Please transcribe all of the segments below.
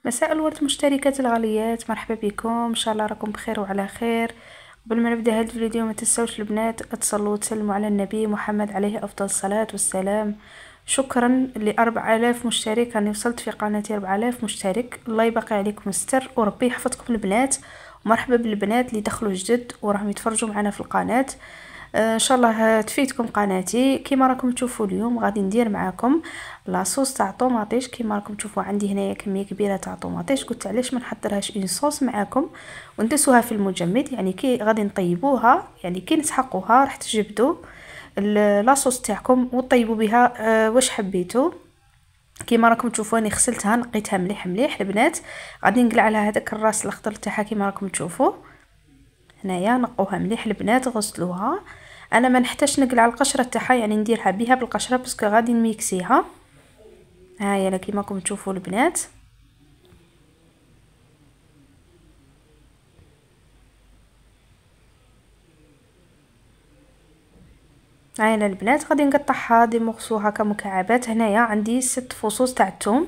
مساء الورد مشتركات الغاليات، مرحبا بكم. ان شاء الله راكم بخير وعلى خير. قبل ما نبدا هذا الفيديو ما تنسوش البنات تصلوا وتسلموا على النبي محمد عليه افضل الصلاه والسلام. شكرا ل 4000 مشترك، راني وصلت في قناتي 4000 مشترك. الله يبقي عليكم الستر وربي يحفظكم البنات. ومرحبا بالبنات اللي دخلوا جدد وراهم يتفرجوا معنا في القناه. ان شاء الله تفيدكم قناتي. كيما راكم تشوفوا اليوم غادي ندير معاكم لاصوص تاع طوماطيش. كيما راكم تشوفوا عندي هنايا كميه كبيره تاع طوماطيش. قلت علاش ما نحضرهاش اون صوص معاكم وندسوها في المجمد، يعني كي غادي نطيبوها، يعني كي نسحقوها راح تجبدوا لاصوص تاعكم وطيبوا بها واش حبيتوا. كيما راكم تشوفوا اني غسلتها نقيتها مليح مليح البنات. غادي نقلع لها هذاك الراس الاخضر تاعها كيما راكم تشوفوا هنايا. نقوها مليح البنات، غسلوها. انا ما نحتاجش نقلع القشره تاعها، يعني نديرها بها بالقشره باسكو غادي نميكسيها. هايا كيما راكم تشوفوا البنات. هايا البنات غادي نقطعها دي مورسو هكا مكعبات. هنايا عندي 6 فصوص تاع الثوم.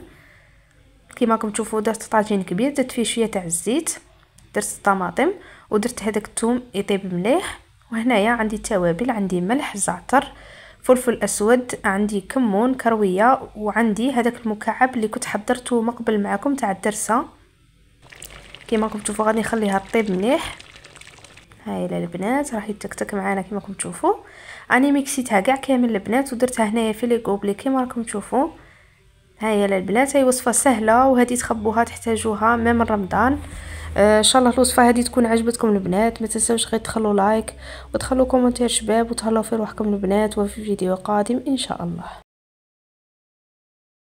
كيما راكم تشوفوا درت طاجين كبير، درت فيه شويه تاع الزيت، درت الطماطم ودرت هذاك الثوم يطيب مليح. وهنايا عندي التوابل، عندي ملح، زعتر، فلفل اسود، عندي كمون، كرويه، وعندي هذاك المكعب اللي كنت حضرته من قبل معكم تاع الدرسه. كيما راكم تشوفوا غادي نخليها طيب مليح. هاي البنات راهي تكتك معانا كيما راكم تشوفوا. راني ميكسيتها كاع كامل البنات ودرتها هنايا في لي كوبلي كيما راكم تشوفوا. هاي البنات هي وصفه سهله وهذه تخبوها تحتاجوها من رمضان. ان شاء الله الوصفه هذه تكون عجبتكم البنات. ما تنسوش غير تخلوا لايك وتخلوا كومنتير شباب وتهلاو في روحكم البنات، وفي فيديو قادم ان شاء الله.